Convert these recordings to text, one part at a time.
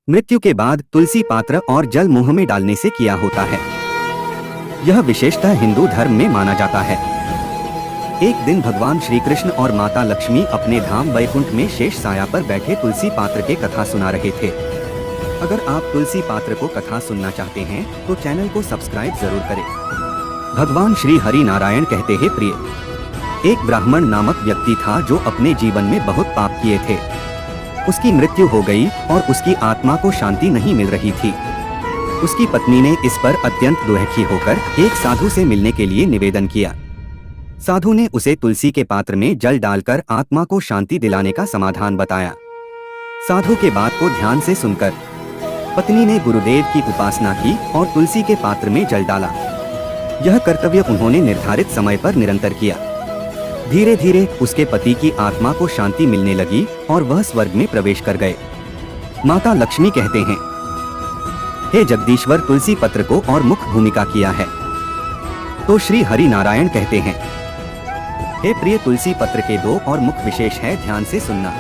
मृत्यु के बाद तुलसी पात्र और जल मुंह में डालने से किया होता है। यह विशेषतः हिंदू धर्म में माना जाता है। एक दिन भगवान श्री कृष्ण और माता लक्ष्मी अपने धाम वैकुंठ में शेष साया पर बैठे तुलसी पात्र के कथा सुना रहे थे। अगर आप तुलसी पात्र को कथा सुनना चाहते हैं तो चैनल को सब्सक्राइब जरूर करें। भगवान श्री हरि नारायण कहते हैं, प्रिय, एक ब्राह्मण नामक व्यक्ति था जो अपने जीवन में बहुत पाप किए थे। उसकी मृत्यु हो गई और उसकी आत्मा को शांति नहीं मिल रही थी। उसकी पत्नी ने इस पर अत्यंत दुखी होकर एक साधु से मिलने के लिए निवेदन किया। साधु ने उसे तुलसी के पात्र में जल डालकर आत्मा को शांति दिलाने का समाधान बताया। साधु के बात को ध्यान से सुनकर पत्नी ने गुरुदेव की उपासना की और तुलसी के पात्र में जल डाला। यह कर्तव्य उन्होंने निर्धारित समय पर निरंतर किया। धीरे धीरे उसके पति की आत्मा को शांति मिलने लगी और वह स्वर्ग में प्रवेश कर गए। माता लक्ष्मी कहते हैं, हे जगदीश्वर, तुलसी पत्र को और मुख्य भूमिका किया है। तो श्री हरि नारायण कहते हैं, हे प्रिय, तुलसी पत्र के दो और मुख्य विशेष है, ध्यान से सुनना।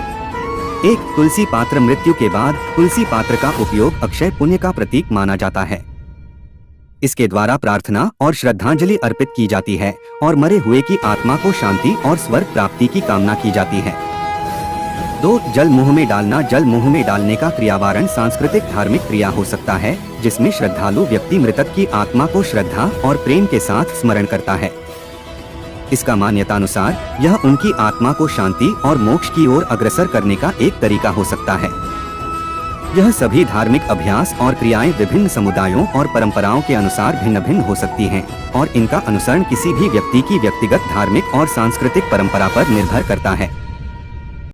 एक, तुलसी पात्र। मृत्यु के बाद तुलसी पात्र का उपयोग अक्षय पुण्य का प्रतीक माना जाता है। इसके द्वारा प्रार्थना और श्रद्धांजलि अर्पित की जाती है और मरे हुए की आत्मा को शांति और स्वर्ग प्राप्ति की कामना की जाती है। 2, जल मुंह में डालना। जल मुंह में डालने का क्रियावारण सांस्कृतिक धार्मिक क्रिया हो सकता है, जिसमें श्रद्धालु व्यक्ति मृतक की आत्मा को श्रद्धा और प्रेम के साथ स्मरण करता है। इसका मान्यतानुसार यह उनकी आत्मा को शांति और मोक्ष की ओर अग्रसर करने का एक तरीका हो सकता है। यह सभी धार्मिक अभ्यास और क्रियाएं विभिन्न समुदायों और परंपराओं के अनुसार भिन्न भिन्न हो सकती हैं और इनका अनुसरण किसी भी व्यक्ति की व्यक्तिगत धार्मिक और सांस्कृतिक परंपरा पर निर्भर करता है।